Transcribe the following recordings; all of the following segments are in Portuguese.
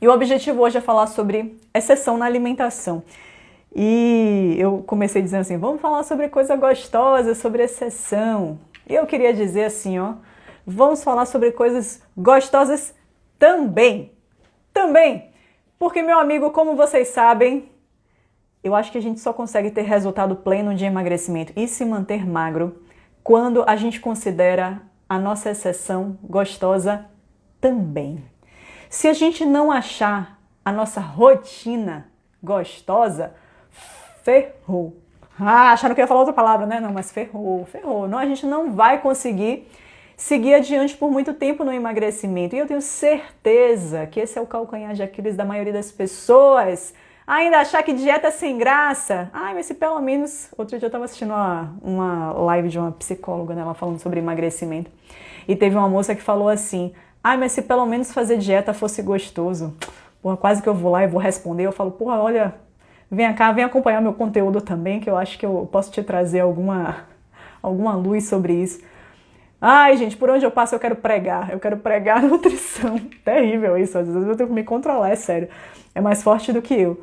E o objetivo hoje é falar sobre exceção na alimentação. E eu comecei dizendo assim, vamos falar sobre coisa gostosa, sobre exceção. E eu queria dizer assim, ó, vamos falar sobre coisas gostosas também. Também. Porque, meu amigo, como vocês sabem, eu acho que a gente só consegue ter resultado pleno de emagrecimento e se manter magro quando a gente considera a nossa exceção gostosa também. Se a gente não achar a nossa rotina gostosa, ferrou. Acharam que eu ia falar outra palavra, né? Não, mas ferrou. Não, a gente não vai conseguir seguir adiante por muito tempo no emagrecimento. E eu tenho certeza que esse é o calcanhar de Aquiles da maioria das pessoas. Ainda achar que dieta é sem graça. Ai, mas se pelo menos... Outro dia eu estava assistindo uma live de uma psicóloga, né? Ela falando sobre emagrecimento. E teve uma moça que falou assim, ai, mas se pelo menos fazer dieta fosse gostoso. Porra, quase que eu vou lá e vou responder. Eu falo, porra, olha, vem cá, vem acompanhar meu conteúdo também, que eu acho que eu posso te trazer alguma luz sobre isso. Ai, gente, por onde eu passo eu quero pregar nutrição. Terrível isso, às vezes eu tenho que me controlar, é sério. É mais forte do que eu.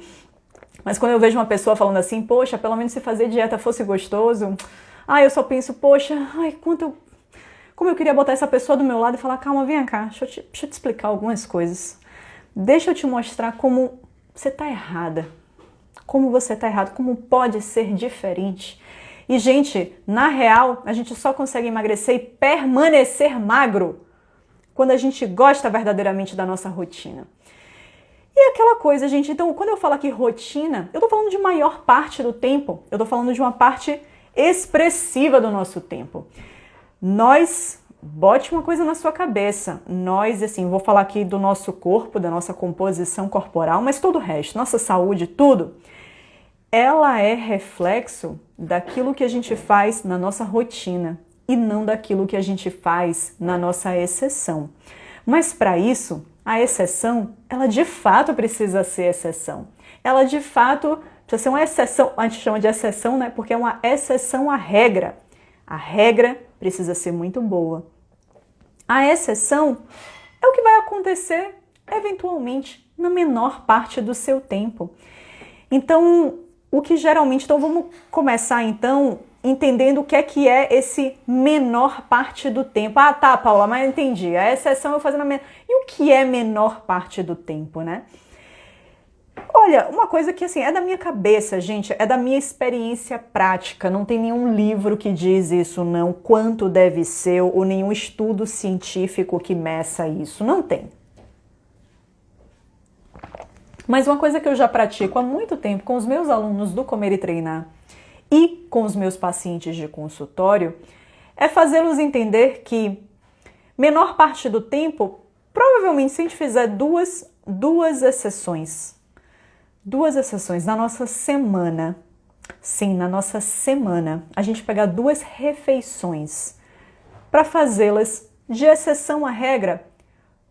Mas quando eu vejo uma pessoa falando assim, poxa, pelo menos se fazer dieta fosse gostoso, ai, eu só penso, poxa, ai, como eu queria botar essa pessoa do meu lado e falar, calma, vem cá, deixa eu te explicar algumas coisas. Deixa eu te mostrar como você tá errada. Como você tá errado, como pode ser diferente. E, gente, na real, a gente só consegue emagrecer e permanecer magro quando a gente gosta verdadeiramente da nossa rotina. E aquela coisa, gente, então, quando eu falo aqui rotina, eu tô falando de maior parte do tempo, eu tô falando de uma parte expressiva do nosso tempo. Bote uma coisa na sua cabeça, assim, vou falar aqui do nosso corpo, da nossa composição corporal, mas todo o resto, nossa saúde, tudo, ela é reflexo daquilo que a gente faz na nossa rotina e não daquilo que a gente faz na nossa exceção. Mas para isso, a exceção, ela de fato precisa ser exceção. Ela de fato precisa ser uma exceção, a gente chama de exceção, né? Porque é uma exceção à regra. A regra precisa ser muito boa. A exceção é o que vai acontecer eventualmente na menor parte do seu tempo. Então, então vamos começar então entendendo o que é esse menor parte do tempo. Ah, tá, Paula, mas eu entendi. A exceção eu fazendo a menor. E o que é menor parte do tempo, né? Olha, uma coisa que assim é da minha cabeça, gente, é da minha experiência prática. Não tem nenhum livro que diz isso, não, quanto deve ser, ou nenhum estudo científico que meça isso. Não tem. Mas uma coisa que eu já pratico há muito tempo com os meus alunos do Comer e Treinar e com os meus pacientes de consultório é fazê-los entender que menor parte do tempo, provavelmente se a gente fizer duas exceções na nossa semana, sim, na nossa semana, a gente pegar 2 refeições para fazê-las de exceção à regra,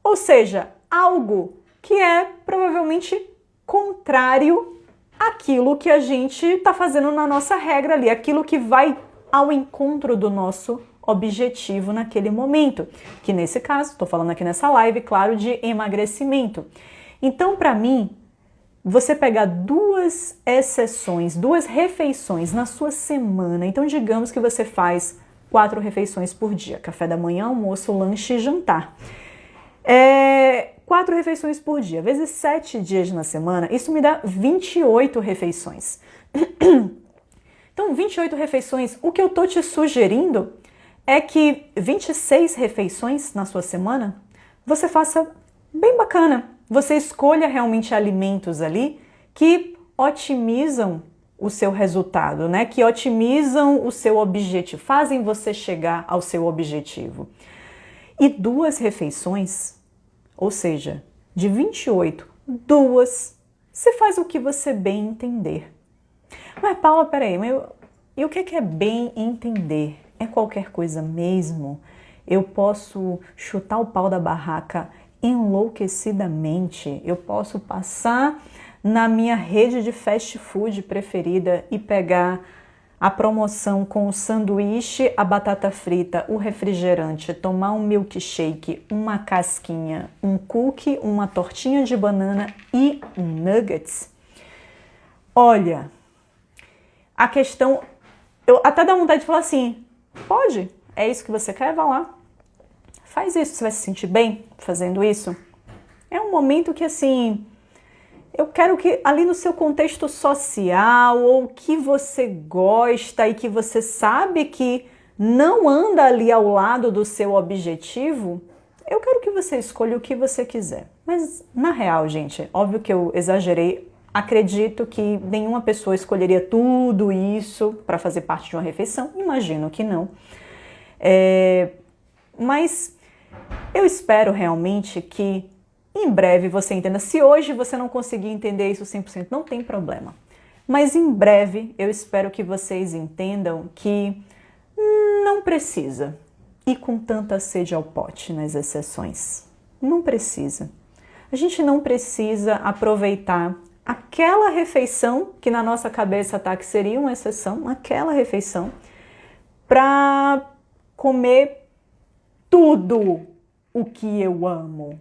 ou seja, algo que é provavelmente contrário àquilo que a gente está fazendo na nossa regra ali, aquilo que vai ao encontro do nosso objetivo naquele momento, que nesse caso, estou falando aqui nessa live, claro, de emagrecimento. Então, para mim, você pegar 2 exceções, 2 refeições na sua semana, então digamos que você faz 4 refeições por dia, café da manhã, almoço, lanche e jantar. 4 refeições por dia, vezes 7 dias na semana, isso me dá 28 refeições. Então, 28 refeições, o que eu tô te sugerindo é que 26 refeições na sua semana, você faça bem bacana. Você escolha realmente alimentos ali que otimizam o seu resultado, né? Que otimizam o seu objetivo, fazem você chegar ao seu objetivo. E 2 refeições, ou seja, de 28, 2, você faz o que você bem entender. Mas Paula, peraí, e o que é bem entender? É qualquer coisa mesmo? Eu posso chutar o pau da barraca enlouquecidamente? Eu posso passar na minha rede de fast food preferida e pegar a promoção com o sanduíche, a batata frita, o refrigerante, tomar um milkshake, uma casquinha, um cookie, uma tortinha de banana e um nuggets. Olha, a questão... Eu até dá vontade de falar assim, pode? É isso que você quer? Vá lá. Faz isso, você vai se sentir bem fazendo isso? É um momento que, assim, eu quero que ali no seu contexto social ou que você gosta e que você sabe que não anda ali ao lado do seu objetivo, eu quero que você escolha o que você quiser. Mas, na real, gente, óbvio que eu exagerei. Acredito que nenhuma pessoa escolheria tudo isso para fazer parte de uma refeição. Imagino que não. Mas eu espero realmente que em breve você entenda. Se hoje você não conseguir entender isso 100%, não tem problema. Mas em breve eu espero que vocês entendam que não precisa ir com tanta sede ao pote nas exceções. Não precisa. A gente não precisa aproveitar aquela refeição, que na nossa cabeça tá que seria uma exceção, aquela refeição, para comer tudo o que eu amo.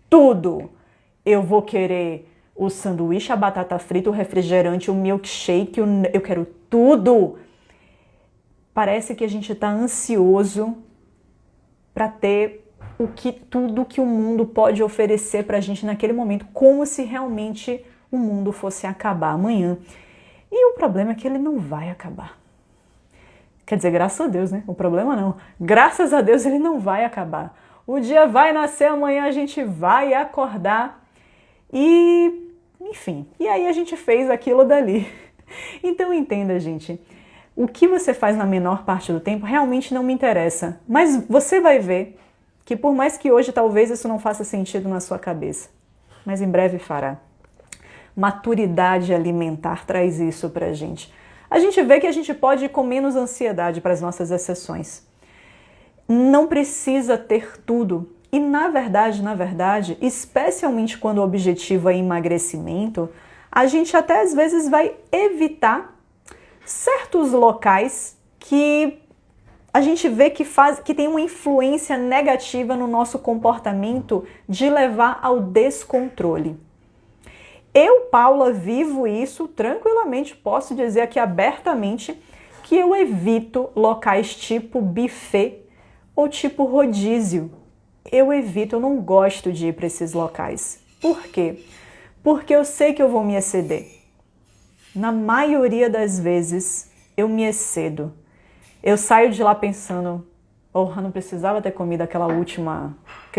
Tudo. Eu vou querer o sanduíche, a batata frita, o refrigerante, o milkshake, eu quero tudo. Parece que a gente tá ansioso para ter tudo que o mundo pode oferecer pra gente naquele momento, como se realmente o mundo fosse acabar amanhã. E o problema é que ele não vai acabar. Quer dizer, graças a Deus, né? O problema não. Graças a Deus ele não vai acabar. O dia vai nascer, amanhã a gente vai acordar e, enfim, e aí a gente fez aquilo dali. Então entenda, gente, o que você faz na menor parte do tempo realmente não me interessa, mas você vai ver que por mais que hoje talvez isso não faça sentido na sua cabeça, mas em breve fará. Maturidade alimentar traz isso pra gente. A gente vê que a gente pode ir com menos ansiedade para as nossas exceções. Não precisa ter tudo. E na verdade, especialmente quando o objetivo é emagrecimento, a gente até às vezes vai evitar certos locais que a gente vê que tem uma influência negativa no nosso comportamento de levar ao descontrole. Eu, Paula, vivo isso tranquilamente, posso dizer aqui abertamente que eu evito locais tipo buffet ou tipo rodízio. Eu evito, eu não gosto de ir para esses locais. Por quê? Porque eu sei que eu vou me exceder. Na maioria das vezes, eu me excedo. Eu saio de lá pensando, porra, não precisava ter comido aquele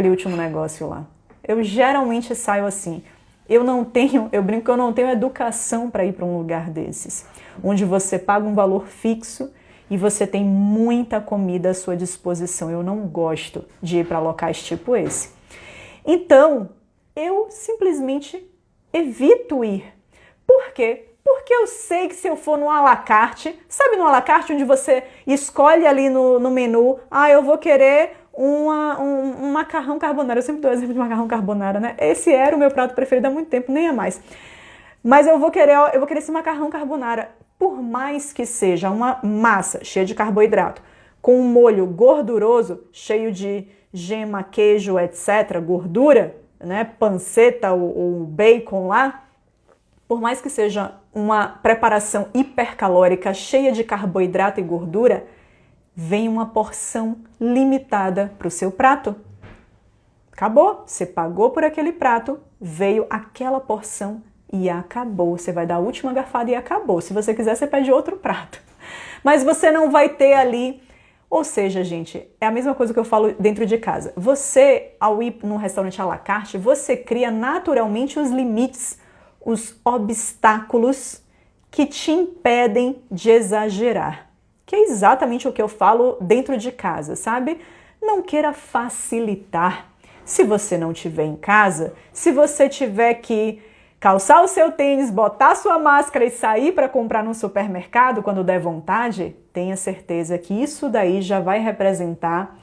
último negócio lá. Eu geralmente saio assim. Eu brinco que eu não tenho educação para ir para um lugar desses, onde você paga um valor fixo e você tem muita comida à sua disposição. Eu não gosto de ir para locais tipo esse. Então, eu simplesmente evito ir. Por quê? Porque eu sei que se eu for no à la carte, sabe no à la carte onde você escolhe ali no menu, eu vou querer um macarrão carbonara. Eu sempre dou exemplo de macarrão carbonara, né? Esse era o meu prato preferido há muito tempo, nem é mais. Mas eu vou querer esse macarrão carbonara. Por mais que seja uma massa cheia de carboidrato, com um molho gorduroso, cheio de gema, queijo, etc., gordura, né? Panceta ou bacon lá, por mais que seja uma preparação hipercalórica, cheia de carboidrato e gordura, vem uma porção limitada para o seu prato. Acabou, você pagou por aquele prato, veio aquela porção e acabou. Você vai dar a última garfada e acabou. Se você quiser, você pede outro prato. Mas você não vai ter ali... Ou seja, gente, é a mesma coisa que eu falo dentro de casa. Você, ao ir num restaurante à la carte, você cria naturalmente os limites, os obstáculos que te impedem de exagerar. Que é exatamente o que eu falo dentro de casa, sabe? Não queira facilitar. Se você não estiver em casa, se você tiver que calçar o seu tênis, botar sua máscara e sair para comprar no supermercado quando der vontade, tenha certeza que isso daí já vai representar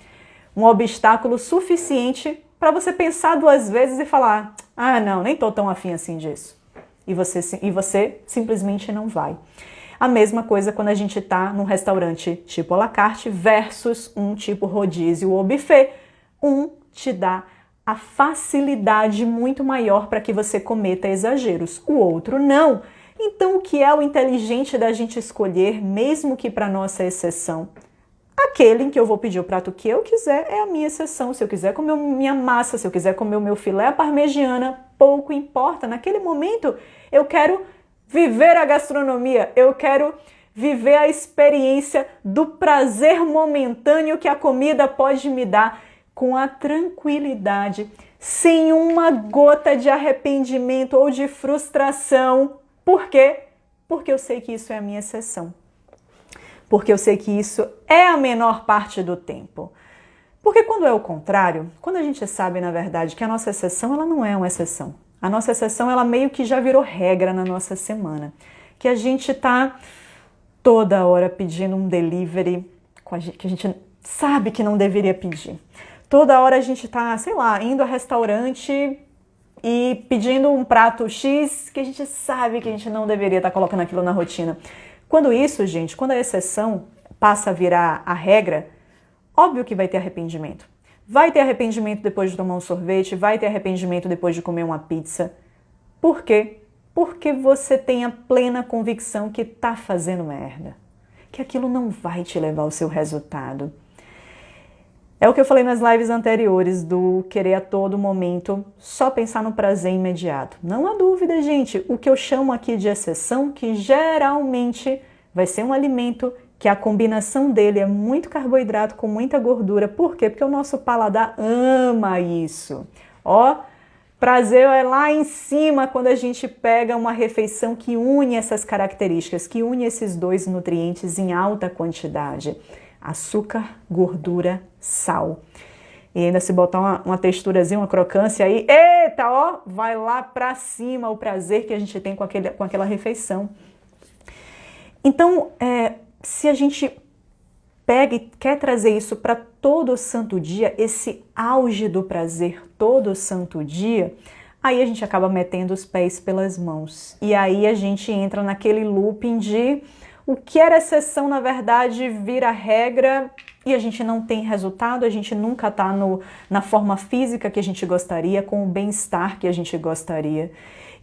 um obstáculo suficiente para você pensar duas vezes e falar: não, nem tô tão afim assim disso. E você simplesmente não vai. A mesma coisa quando a gente está num restaurante tipo à la carte versus um tipo rodízio ou buffet. Um te dá a facilidade muito maior para que você cometa exageros, o outro não. Então, o que é o inteligente da gente escolher, mesmo que para nossa exceção? Aquele em que eu vou pedir o prato que eu quiser é a minha exceção. Se eu quiser comer minha massa, se eu quiser comer o meu filé à parmegiana, pouco importa. Naquele momento, eu quero viver a gastronomia, eu quero viver a experiência do prazer momentâneo que a comida pode me dar com a tranquilidade, sem uma gota de arrependimento ou de frustração. Por quê? Porque eu sei que isso é a minha exceção. Porque eu sei que isso é a menor parte do tempo. Porque quando é o contrário, quando a gente sabe, na verdade, que a nossa exceção, ela não é uma exceção. A nossa exceção, ela meio que já virou regra na nossa semana. Que a gente tá toda hora pedindo um delivery que a gente sabe que não deveria pedir. Toda hora a gente tá, sei lá, indo a restaurante e pedindo um prato X que a gente sabe que a gente não deveria estar colocando aquilo na rotina. Quando isso, gente, quando a exceção passa a virar a regra, óbvio que vai ter arrependimento. Vai ter arrependimento depois de tomar um sorvete, vai ter arrependimento depois de comer uma pizza. Por quê? Porque você tem a plena convicção que tá fazendo merda. Que aquilo não vai te levar ao seu resultado. É o que eu falei nas lives anteriores do querer a todo momento só pensar no prazer imediato. Não há dúvida, gente, o que eu chamo aqui de exceção, que geralmente vai ser um alimento que a combinação dele é muito carboidrato com muita gordura. Por quê? Porque o nosso paladar ama isso. Ó, prazer é lá em cima quando a gente pega uma refeição que une essas características, que une esses dois nutrientes em alta quantidade. Açúcar, gordura, sal. E ainda se botar uma texturazinha, uma crocância aí, eita, ó, vai lá pra cima o prazer que a gente tem com aquela refeição. Então, se a gente pega e quer trazer isso para todo santo dia, esse auge do prazer todo santo dia, aí a gente acaba metendo os pés pelas mãos. E aí a gente entra naquele looping de o que era exceção, na verdade, vira regra e a gente não tem resultado, a gente nunca está na forma física que a gente gostaria, com o bem-estar que a gente gostaria.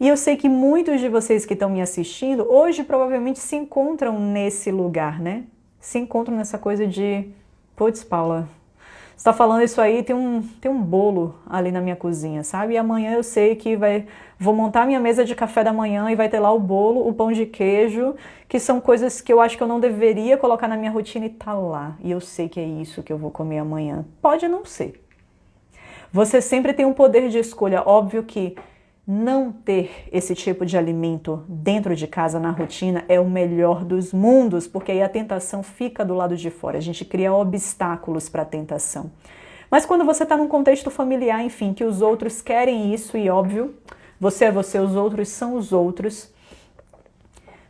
E eu sei que muitos de vocês que estão me assistindo, hoje provavelmente se encontram nesse lugar, né? Se encontram nessa coisa de, putz, Paula, você tá falando isso aí, tem um bolo ali na minha cozinha, sabe? E amanhã eu sei que vou montar minha mesa de café da manhã e vai ter lá o bolo, o pão de queijo, que são coisas que eu acho que eu não deveria colocar na minha rotina e tá lá. E eu sei que é isso que eu vou comer amanhã. Pode não ser. Você sempre tem um poder de escolha. Óbvio que não ter esse tipo de alimento dentro de casa, na rotina, é o melhor dos mundos, porque aí a tentação fica do lado de fora, a gente cria obstáculos para a tentação. Mas quando você está num contexto familiar, enfim, que os outros querem isso e óbvio, você é você, os outros são os outros,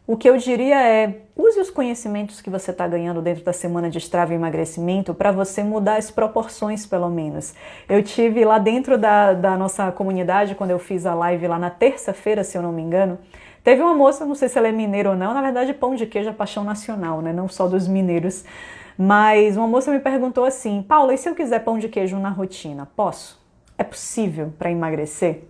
o que eu diria é, use os conhecimentos que você está ganhando dentro da semana de Strava e emagrecimento para você mudar as proporções, pelo menos. Eu tive lá dentro da nossa comunidade, quando eu fiz a live lá na terça-feira, se eu não me engano, teve uma moça, não sei se ela é mineira ou não, na verdade pão de queijo é paixão nacional, né? Não só dos mineiros, mas uma moça me perguntou assim, Paula, e se eu quiser pão de queijo na rotina, posso? É possível para emagrecer?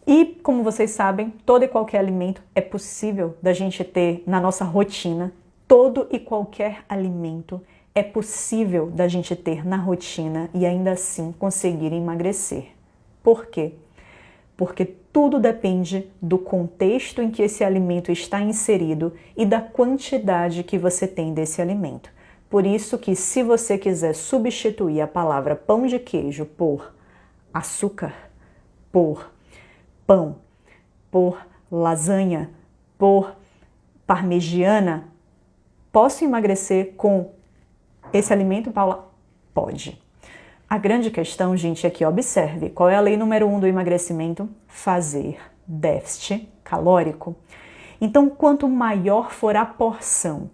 E, como vocês sabem, todo e qualquer alimento é possível da gente ter na nossa rotina. Todo e qualquer alimento é possível da gente ter na rotina e ainda assim conseguir emagrecer. Por quê? Porque tudo depende do contexto em que esse alimento está inserido e da quantidade que você tem desse alimento. Por isso que, se você quiser substituir a palavra pão de queijo por açúcar, por pão, por lasanha, por parmegiana, posso emagrecer com esse alimento, Paula? Pode. A grande questão, gente, é que observe, qual é a lei número 1 do emagrecimento? Fazer déficit calórico. Então, quanto maior for a porção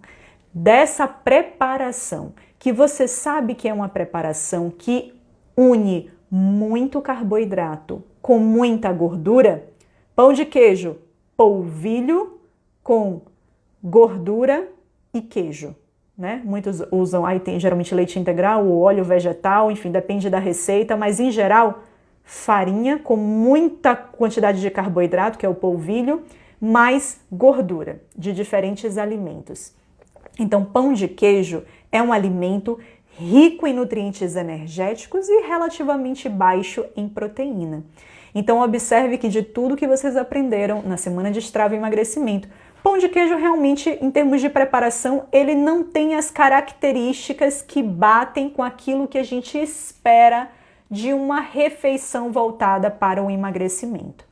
dessa preparação, que você sabe que é uma preparação que une muito carboidrato com muita gordura, pão de queijo, polvilho com gordura e queijo, né? Muitos usam, aí tem geralmente leite integral ou óleo vegetal, enfim, depende da receita, mas em geral, farinha com muita quantidade de carboidrato, que é o polvilho, mais gordura de diferentes alimentos. Então, pão de queijo é um alimento rico em nutrientes energéticos e relativamente baixo em proteína. Então, observe que de tudo que vocês aprenderam na Semana de Strava e Emagrecimento, pão de queijo realmente, em termos de preparação, ele não tem as características que batem com aquilo que a gente espera de uma refeição voltada para o emagrecimento.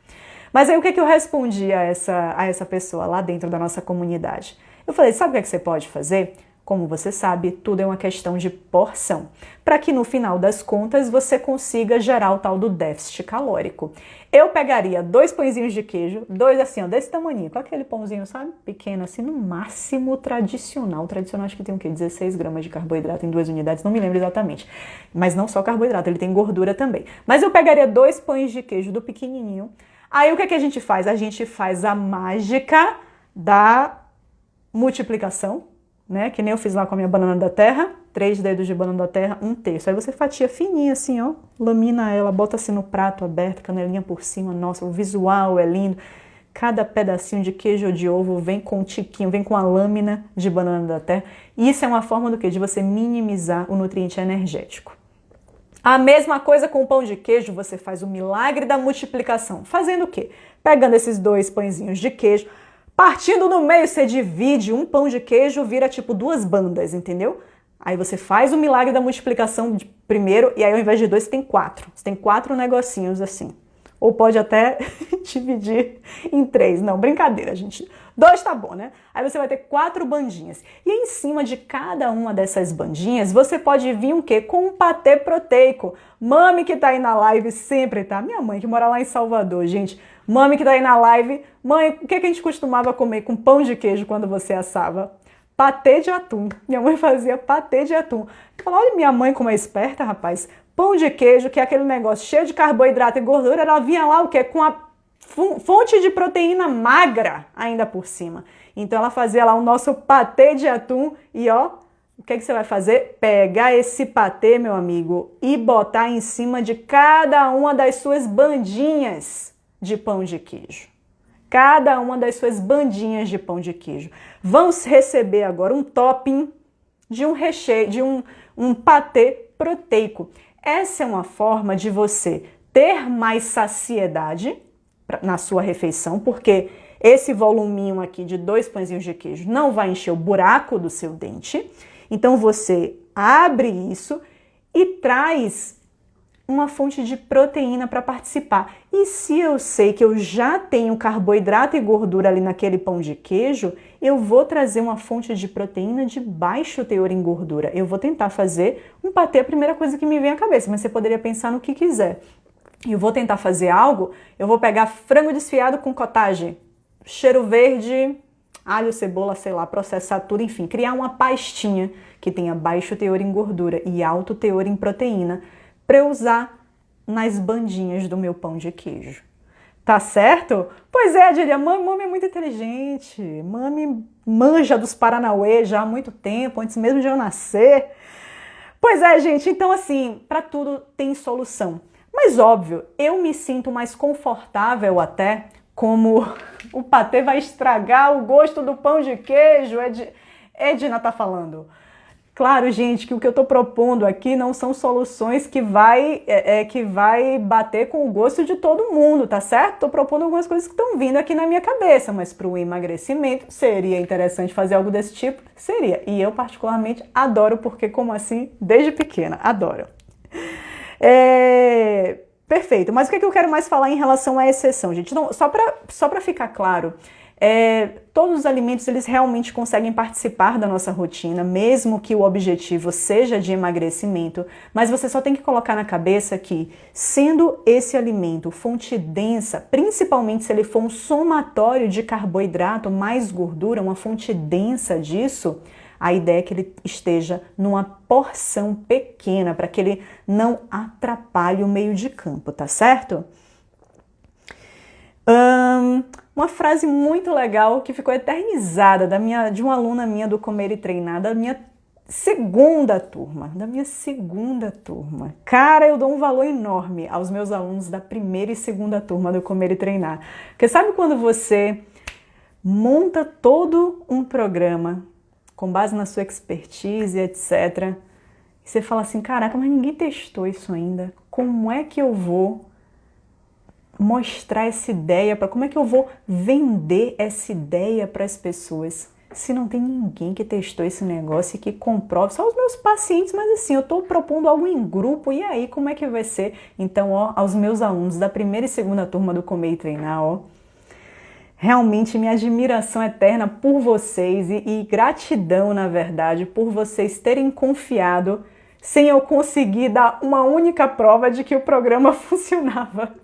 Mas aí o que eu respondi a essa pessoa lá dentro da nossa comunidade? Eu falei, sabe o que você pode fazer? Como você sabe, tudo é uma questão de porção, para que no final das contas você consiga gerar o tal do déficit calórico. Eu pegaria 2 pãezinhos de queijo, 2 assim, ó, desse tamanho, com aquele pãozinho, sabe? Pequeno, assim, no máximo tradicional. O tradicional acho que tem o quê? 16 gramas de carboidrato em 2 unidades, não me lembro exatamente. Mas não só carboidrato, ele tem gordura também. Mas eu pegaria 2 pães de queijo do pequenininho. Aí o que a gente faz? A gente faz a mágica da multiplicação, né? Que nem eu fiz lá com a minha banana da terra, 3 dedos de banana da terra, 1/3. Aí você fatia fininha assim, ó, lamina ela, bota assim no prato aberto, canelinha por cima, nossa, o visual é lindo. Cada pedacinho de queijo ou de ovo vem com um tiquinho, vem com a lâmina de banana da terra. Isso é uma forma do quê? De você minimizar o nutriente energético. A mesma coisa com o pão de queijo, você faz o milagre da multiplicação. Fazendo o quê? Pegando esses 2 pãezinhos de queijo, partindo no meio, você divide um pão de queijo, vira tipo 2 bandas, entendeu? Aí você faz o milagre da multiplicação primeiro, e aí ao invés de 2, você tem 4. Você tem 4 negocinhos assim. Ou pode até dividir em 3. Não, brincadeira, gente. 2 tá bom, né? Aí você vai ter 4 bandinhas. E em cima de cada uma dessas bandinhas, você pode vir o quê? Com um patê proteico. Mami que tá aí na live sempre, tá? Minha mãe que mora lá em Salvador, gente. Mami que tá aí na live. Mãe, o que a gente costumava comer com pão de queijo quando você assava? Patê de atum. Minha mãe fazia patê de atum. Fala, olha minha mãe como é esperta, rapaz. Pão de queijo, que é aquele negócio cheio de carboidrato e gordura, ela vinha lá o quê? Com a fonte de proteína magra ainda por cima. Então ela fazia lá o nosso patê de atum e ó, o que você vai fazer? Pegar esse patê, meu amigo, e botar em cima de cada uma das suas bandinhas de pão de queijo. Cada uma das suas bandinhas de pão de queijo. Vamos receber agora um topping de um recheio, de um patê proteico. Essa é uma forma de você ter mais saciedade na sua refeição, porque esse voluminho aqui de 2 pãezinhos de queijo não vai encher o buraco do seu dente. Então você abre isso e traz uma fonte de proteína para participar. E se eu sei que eu já tenho carboidrato e gordura ali naquele pão de queijo, eu vou trazer uma fonte de proteína de baixo teor em gordura. Eu vou tentar fazer um patê, a primeira coisa que me vem à cabeça, mas você poderia pensar no que quiser. Eu vou tentar fazer algo, eu vou pegar frango desfiado com cottage, cheiro verde, alho, cebola, sei lá, processar tudo, enfim, criar uma pastinha que tenha baixo teor em gordura e alto teor em proteína, para eu usar nas bandinhas do meu pão de queijo. Tá certo? Pois é, Adília, mami é muito inteligente, mami manja dos Paranauê já há muito tempo, antes mesmo de eu nascer. Pois é, gente, então assim, para tudo tem solução. Mas óbvio, eu me sinto mais confortável até, como o patê vai estragar o gosto do pão de queijo, Edna tá falando. Claro, gente, que o que eu estou propondo aqui não são soluções que vai bater com o gosto de todo mundo, tá certo? Estou propondo algumas coisas que estão vindo aqui na minha cabeça, mas para o emagrecimento seria interessante fazer algo desse tipo? Seria. E eu particularmente adoro, porque como assim? Desde pequena, adoro. Perfeito, mas o que eu quero mais falar em relação à exceção, gente? Não, só para ficar claro, todos os alimentos eles realmente conseguem participar da nossa rotina, mesmo que o objetivo seja de emagrecimento, mas você só tem que colocar na cabeça que, sendo esse alimento fonte densa, principalmente se ele for um somatório de carboidrato mais gordura, uma fonte densa disso, a ideia é que ele esteja numa porção pequena, para que ele não atrapalhe o meio de campo, tá certo? uma frase muito legal que ficou eternizada de uma aluna minha do Comer e Treinar, da minha segunda turma. Cara, eu dou um valor enorme aos meus alunos da primeira e segunda turma do Comer e Treinar. Porque sabe quando você monta todo um programa com base na sua expertise, etc., e você fala assim, caraca, mas ninguém testou isso ainda. Como é que eu vou mostrar essa ideia, como é que eu vou vender essa ideia para as pessoas se não tem ninguém que testou esse negócio e que comprove? Só os meus pacientes, mas assim, eu estou propondo algo em grupo, e aí como é que vai ser? Então, ó, aos meus alunos da primeira e segunda turma do Comer e Treinar, ó, realmente minha admiração eterna por vocês e gratidão, na verdade, por vocês terem confiado sem eu conseguir dar uma única prova de que o programa funcionava.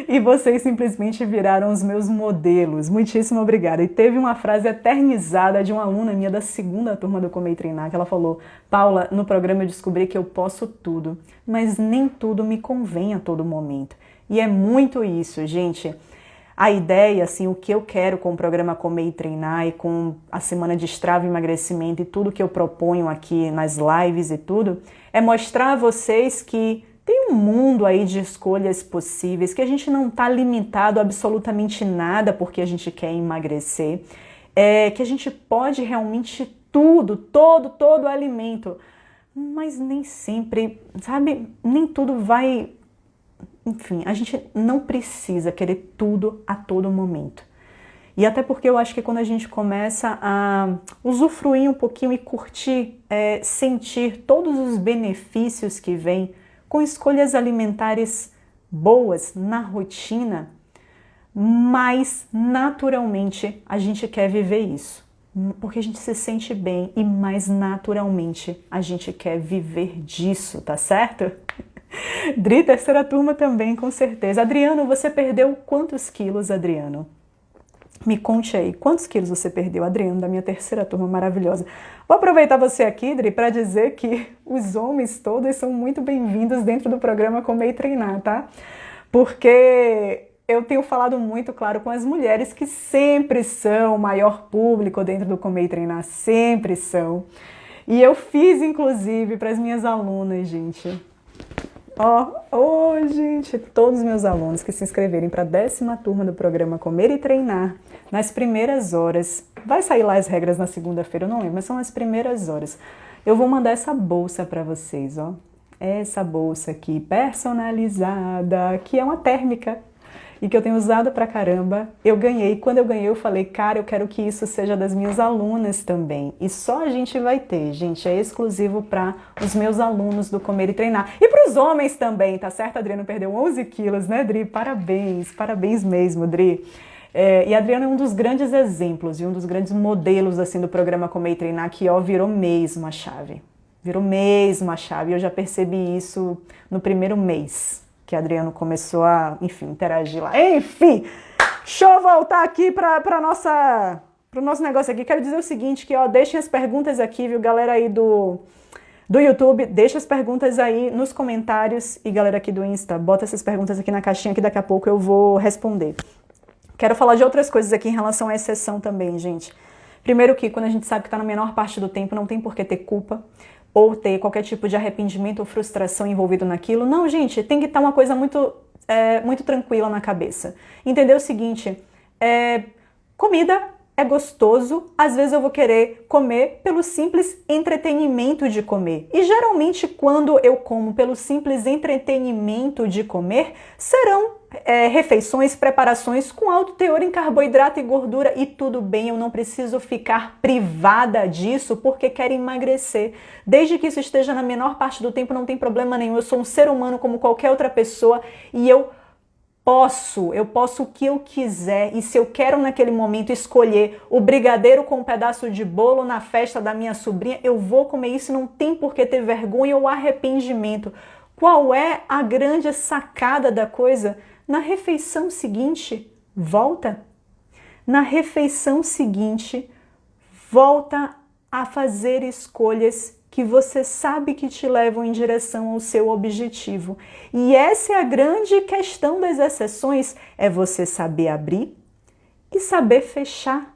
E vocês simplesmente viraram os meus modelos. Muitíssimo obrigada. E teve uma frase eternizada de uma aluna minha da segunda turma do Comer e Treinar, que ela falou: Paula, no programa eu descobri que eu posso tudo, mas nem tudo me convém a todo momento. E é muito isso, gente. A ideia, assim, o que eu quero com o programa Comer e Treinar e com a semana de Strava e emagrecimento e tudo que eu proponho aqui nas lives e tudo, é mostrar a vocês que tem um mundo aí de escolhas possíveis, que a gente não está limitado a absolutamente nada porque a gente quer emagrecer, que a gente pode realmente tudo, todo alimento, mas nem sempre, sabe, nem tudo vai... Enfim, a gente não precisa querer tudo a todo momento. E até porque eu acho que quando a gente começa a usufruir um pouquinho e curtir, sentir todos os benefícios que vêm com escolhas alimentares boas na rotina, mais naturalmente a gente quer viver isso. Porque a gente se sente bem e mais naturalmente a gente quer viver disso, tá certo? Dri, terceira turma também, com certeza. Adriano, você perdeu quantos quilos, Adriano? Me conte aí, quantos quilos você perdeu, Adriano, da minha terceira turma maravilhosa? Vou aproveitar você aqui, Dri, para dizer que os homens todos são muito bem-vindos dentro do programa Comer e Treinar, tá? Porque eu tenho falado muito, claro, com as mulheres que sempre são o maior público dentro do Comer e Treinar, sempre são. E eu fiz, inclusive, para as minhas alunas, gente... gente, todos os meus alunos que se inscreverem para a 10ª turma do programa Comer e Treinar, nas primeiras horas, vai sair lá as regras na segunda-feira, eu não lembro, mas são as primeiras horas, eu vou mandar essa bolsa para vocês, ó, essa bolsa aqui, personalizada, que é uma térmica, e que eu tenho usado pra caramba. Eu ganhei, quando eu ganhei eu falei, cara, eu quero que isso seja das minhas alunas também. E só a gente vai ter, gente, é exclusivo para os meus alunos do Comer e Treinar. E para os homens também, tá certo? Adriano perdeu 11 quilos, né, Dri? Parabéns, parabéns mesmo, Dri. E Adriano é um dos grandes exemplos e um dos grandes modelos, assim, do programa Comer e Treinar, que, ó, virou mesmo a chave. Virou mesmo a chave. Eu já percebi isso no primeiro mês que Adriano começou a, enfim, interagir lá. Enfim, deixa eu voltar aqui para o nosso negócio aqui. Quero dizer o seguinte, que ó, deixem as perguntas aqui, viu, galera aí do YouTube, deixa as perguntas aí nos comentários e galera aqui do Insta, bota essas perguntas aqui na caixinha que daqui a pouco eu vou responder. Quero falar de outras coisas aqui em relação à exceção também, gente. Primeiro que quando a gente sabe que está na menor parte do tempo, não tem por que ter culpa, ou ter qualquer tipo de arrependimento ou frustração envolvido naquilo. Não, gente, tem que estar uma coisa muito, muito tranquila na cabeça. Entender o seguinte, comida é gostoso, às vezes eu vou querer comer pelo simples entretenimento de comer. E geralmente quando eu como pelo simples entretenimento de comer, serão refeições, preparações com alto teor em carboidrato e gordura, e tudo bem, eu não preciso ficar privada disso porque quero emagrecer. Desde que isso esteja na menor parte do tempo, não tem problema nenhum. Eu sou um ser humano como qualquer outra pessoa e eu posso o que eu quiser, e se eu quero naquele momento escolher o brigadeiro com um pedaço de bolo na festa da minha sobrinha, eu vou comer isso, não tem por que ter vergonha ou arrependimento. Qual é a grande sacada da coisa? Na refeição seguinte, volta. Na refeição seguinte, volta a fazer escolhas que você sabe que te levam em direção ao seu objetivo. E essa é a grande questão das exceções, é você saber abrir e saber fechar.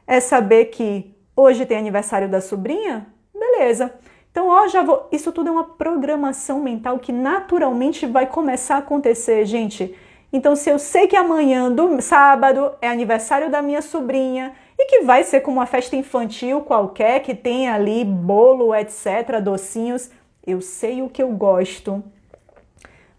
É saber que hoje tem aniversário da sobrinha? Beleza. Então, ó, já vou. Isso tudo é uma programação mental que naturalmente vai começar a acontecer, gente. Então, se eu sei que amanhã, sábado, é aniversário da minha sobrinha e que vai ser como uma festa infantil qualquer, que tem ali bolo, etc., docinhos, eu sei o que eu gosto.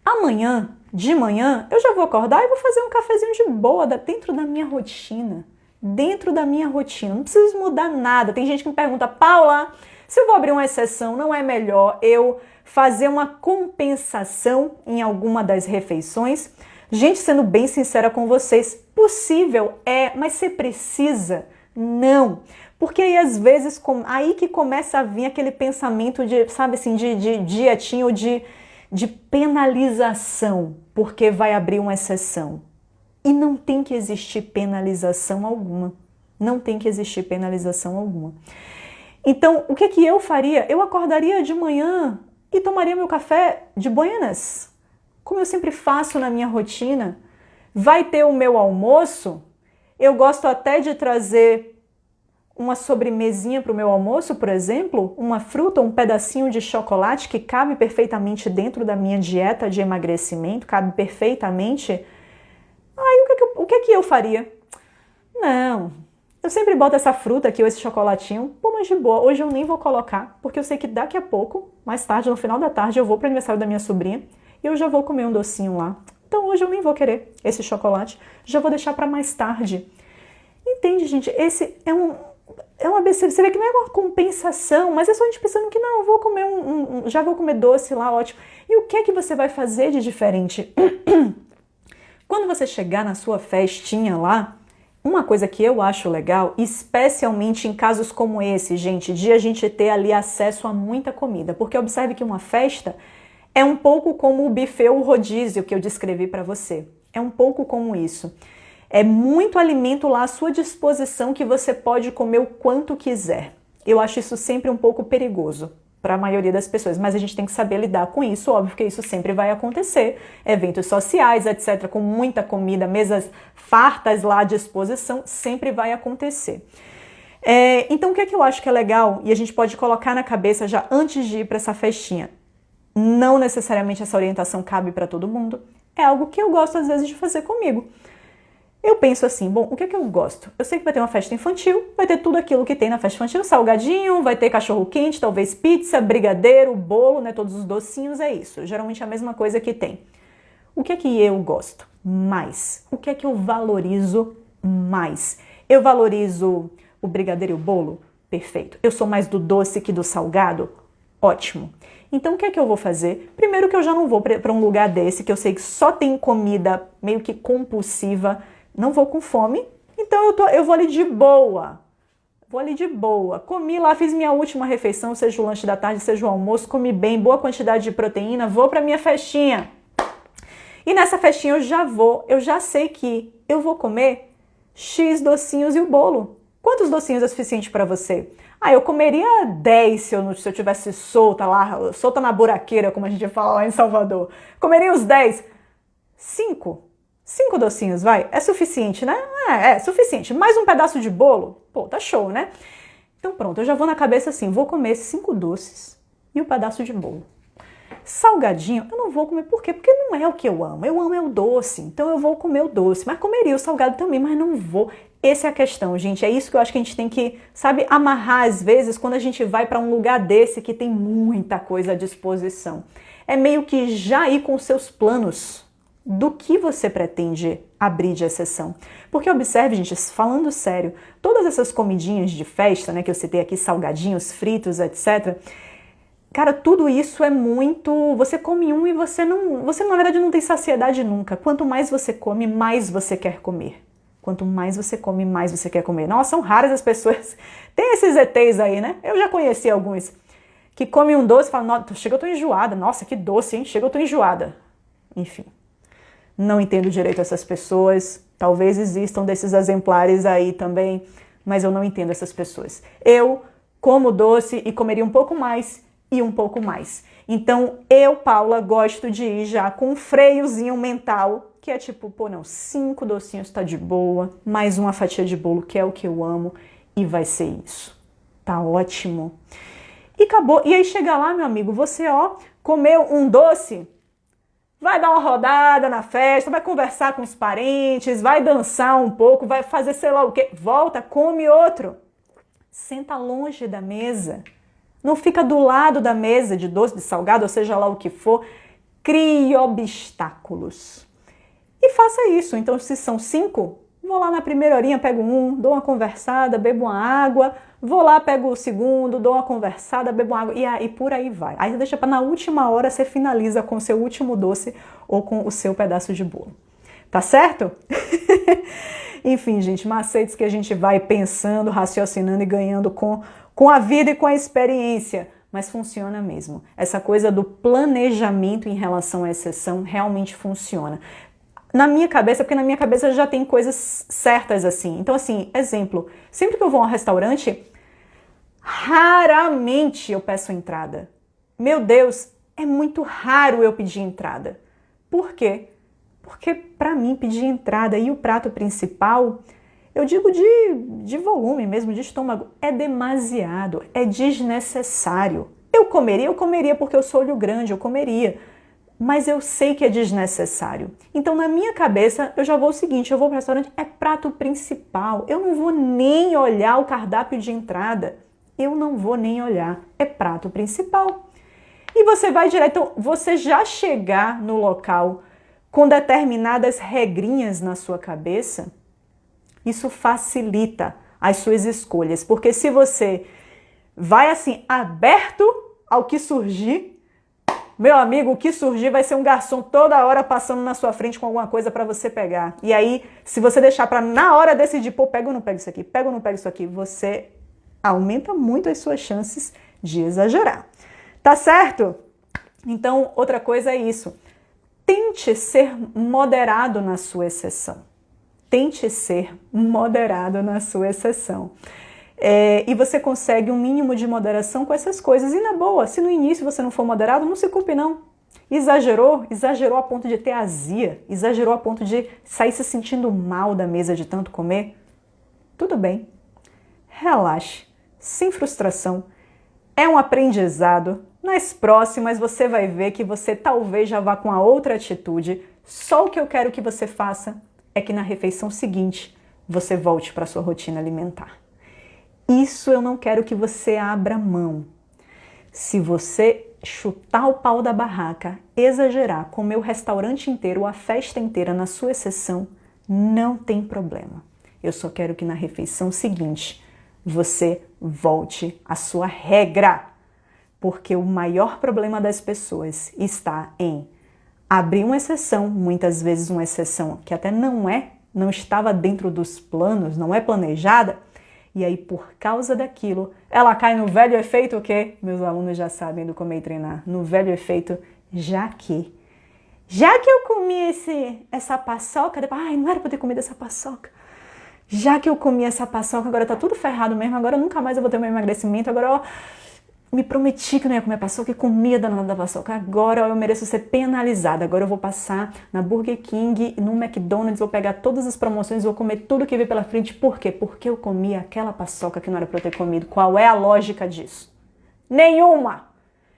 Amanhã, de manhã, eu já vou acordar e vou fazer um cafezinho de boa dentro da minha rotina. Dentro da minha rotina. Não preciso mudar nada. Tem gente que me pergunta, Paula, se eu vou abrir uma exceção, não é melhor eu fazer uma compensação em alguma das refeições? Gente, sendo bem sincera com vocês, possível é, mas você precisa? Não. Porque aí, às vezes, aí que começa a vir aquele pensamento de, sabe assim, de dietinha ou de penalização, porque vai abrir uma exceção. E não tem que existir penalização alguma. Não tem que existir penalização alguma. Então, o que que eu faria? Eu acordaria de manhã e tomaria meu café de buenas, como eu sempre faço na minha rotina. Vai ter o meu almoço. Eu gosto até de trazer uma sobremesinha para o meu almoço, por exemplo, uma fruta, um pedacinho de chocolate que cabe perfeitamente dentro da minha dieta de emagrecimento, cabe perfeitamente. Aí o que que eu faria? Não, eu sempre boto essa fruta aqui ou esse chocolatinho, pô, mas de boa, hoje eu nem vou colocar, porque eu sei que daqui a pouco, mais tarde, no final da tarde, eu vou para o aniversário da minha sobrinha e eu já vou comer um docinho lá. Então hoje eu nem vou querer esse chocolate, já vou deixar para mais tarde. Entende, gente? Esse é uma besteira. Você vê que não é uma compensação, mas é só a gente pensando que não, eu vou comer já vou comer doce lá, ótimo. E o que é que você vai fazer de diferente? Quando você chegar na sua festinha lá, uma coisa que eu acho legal, especialmente em casos como esse, gente, de a gente ter ali acesso a muita comida, porque observe que uma festa é um pouco como o buffet ou o rodízio que eu descrevi para você. É um pouco como isso. É muito alimento lá à sua disposição que você pode comer o quanto quiser. Eu acho isso sempre um pouco perigoso para a maioria das pessoas, mas a gente tem que saber lidar com isso, óbvio que isso sempre vai acontecer. Eventos sociais, etc., com muita comida, mesas fartas lá à disposição, sempre vai acontecer. Então, o que é que eu acho que é legal e a gente pode colocar na cabeça já antes de ir para essa festinha? Não necessariamente essa orientação cabe para todo mundo, é algo que eu gosto às vezes de fazer comigo. Eu penso assim, bom, o que é que eu gosto? Eu sei que vai ter uma festa infantil, vai ter tudo aquilo que tem na festa infantil, salgadinho, vai ter cachorro quente, talvez pizza, brigadeiro, bolo, né, todos os docinhos, é isso. Geralmente é a mesma coisa que tem. O que é que eu gosto mais? O que é que eu valorizo mais? Eu valorizo o brigadeiro e o bolo? Perfeito. Eu sou mais do doce que do salgado? Ótimo. Então, o que é que eu vou fazer? Primeiro que eu já não vou para um lugar desse, que eu sei que só tem comida meio que compulsiva, não vou com fome, então eu vou ali de boa. Vou ali de boa. Comi lá, fiz minha última refeição, seja o lanche da tarde, seja o almoço, comi bem, boa quantidade de proteína, vou para minha festinha. E nessa festinha eu já sei que eu vou comer X docinhos e o bolo. Quantos docinhos é suficiente para você? Eu comeria 10 se eu tivesse solta lá, solta na buraqueira, como a gente fala lá em Salvador. Comeria uns 10. 5 docinhos, vai? É suficiente, né? É suficiente. Mais um pedaço de bolo? Pô, tá show, né? Então pronto, eu já vou na cabeça assim, vou comer 5 doces e um pedaço de bolo. Salgadinho, eu não vou comer. Por quê? Porque não é o que eu amo. Eu amo é o doce, então eu vou comer o doce. Mas comeria o salgado também, mas não vou. Essa é a questão, gente. É isso que eu acho que a gente tem que, sabe, amarrar às vezes quando a gente vai para um lugar desse que tem muita coisa à disposição. É meio que já ir com os seus planos do que você pretende abrir de exceção. Porque observe, gente, falando sério, todas essas comidinhas de festa, né, que eu citei aqui, salgadinhos, fritos, etc., cara, tudo isso é muito... Você come um e você na verdade não tem saciedade nunca. Quanto mais você come, mais você quer comer. Quanto mais você come, mais você quer comer. Nossa, são raras as pessoas... Tem esses ETs aí, né? Eu já conheci alguns. Que comem um doce e falam, chega eu tô enjoada. Nossa, que doce, hein? Chega eu tô enjoada. Enfim. Não entendo direito essas pessoas. Talvez existam desses exemplares aí também. Mas eu não entendo essas pessoas. Eu como doce e comeria um pouco mais e um pouco mais. Então, eu, Paula, gosto de ir já com um freiozinho mental que é tipo, pô, não, 5 docinhos tá de boa, mais uma fatia de bolo, que é o que eu amo, e vai ser isso. Tá ótimo. E acabou. E aí chega lá, meu amigo, você, ó, comeu um doce, vai dar uma rodada na festa, vai conversar com os parentes, vai dançar um pouco, vai fazer sei lá o quê, volta, come outro. Senta longe da mesa. Não fica do lado da mesa de doce, de salgado, ou seja lá o que for. Crie obstáculos. E faça isso. Então, se são 5, vou lá na primeira horinha, pego um, dou uma conversada, bebo uma água, vou lá, pego o segundo, dou uma conversada, bebo uma água, e aí por aí vai. Aí você deixa para na última hora, você finaliza com o seu último doce ou com o seu pedaço de bolo. Tá certo? Enfim, gente, macetes que a gente vai pensando, raciocinando e ganhando com a vida e com a experiência. Mas funciona mesmo. Essa coisa do planejamento em relação à exceção realmente funciona. Na minha cabeça, porque na minha cabeça já tem coisas certas assim. Então, assim, exemplo, sempre que eu vou a um restaurante, raramente eu peço entrada. Meu Deus, é muito raro eu pedir entrada. Por quê? Porque para mim pedir entrada e o prato principal, eu digo de volume mesmo, de estômago, é demasiado, é desnecessário. Eu comeria porque eu sou olho grande, eu comeria. Mas eu sei que é desnecessário. Então, na minha cabeça, eu já vou o seguinte, eu vou para o restaurante, é prato principal. Eu não vou nem olhar o cardápio de entrada. Eu não vou nem olhar, é prato principal. E você vai direto, então, você já chegar no local com determinadas regrinhas na sua cabeça, isso facilita as suas escolhas. Porque se você vai assim, aberto ao que surgir, meu amigo, o que surgir vai ser um garçom toda hora passando na sua frente com alguma coisa para você pegar. E aí, se você deixar para na hora decidir, pô, pego ou não pego isso aqui, pego ou não pego isso aqui, você aumenta muito as suas chances de exagerar. Tá certo? Então, outra coisa é isso. Tente ser moderado na sua exceção. Tente ser moderado na sua exceção. E você consegue um mínimo de moderação com essas coisas. E na boa, se no início você não for moderado, não se culpe não. Exagerou a ponto de ter azia, exagerou a ponto de sair se sentindo mal da mesa de tanto comer. Tudo bem. Relaxe, sem frustração. É um aprendizado. Nas próximas você vai ver que você talvez já vá com a outra atitude. Só o que eu quero que você faça é que na refeição seguinte você volte para a sua rotina alimentar. Isso eu não quero que você abra mão. Se você chutar o pau da barraca, exagerar, comer o restaurante inteiro ou a festa inteira na sua exceção, não tem problema. Eu só quero que na refeição seguinte você volte à sua regra. Porque o maior problema das pessoas está em abrir uma exceção, muitas vezes uma exceção que até não estava dentro dos planos, não é planejada, e aí por causa daquilo, ela cai no velho efeito o quê? Meus alunos já sabem do Comer e Treinar, no velho efeito já que eu comi essa paçoca, depois, ai, não era pra eu ter comido essa paçoca. Já que eu comi essa paçoca, agora tá tudo ferrado mesmo, agora nunca mais eu vou ter meu emagrecimento, agora ó, me prometi que não ia comer paçoca e comia danada da paçoca. Agora eu mereço ser penalizada. Agora eu vou passar na Burger King, no McDonald's, vou pegar todas as promoções, vou comer tudo que vem pela frente. Por quê? Porque eu comi aquela paçoca que não era para eu ter comido. Qual é a lógica disso? Nenhuma!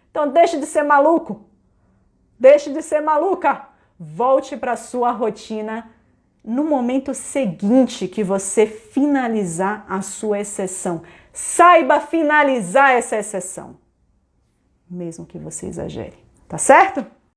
Então deixe de ser maluco. Deixe de ser maluca. Volte para a sua rotina no momento seguinte que você finalizar a sua exceção. Saiba finalizar essa exceção, mesmo que você exagere, tá certo?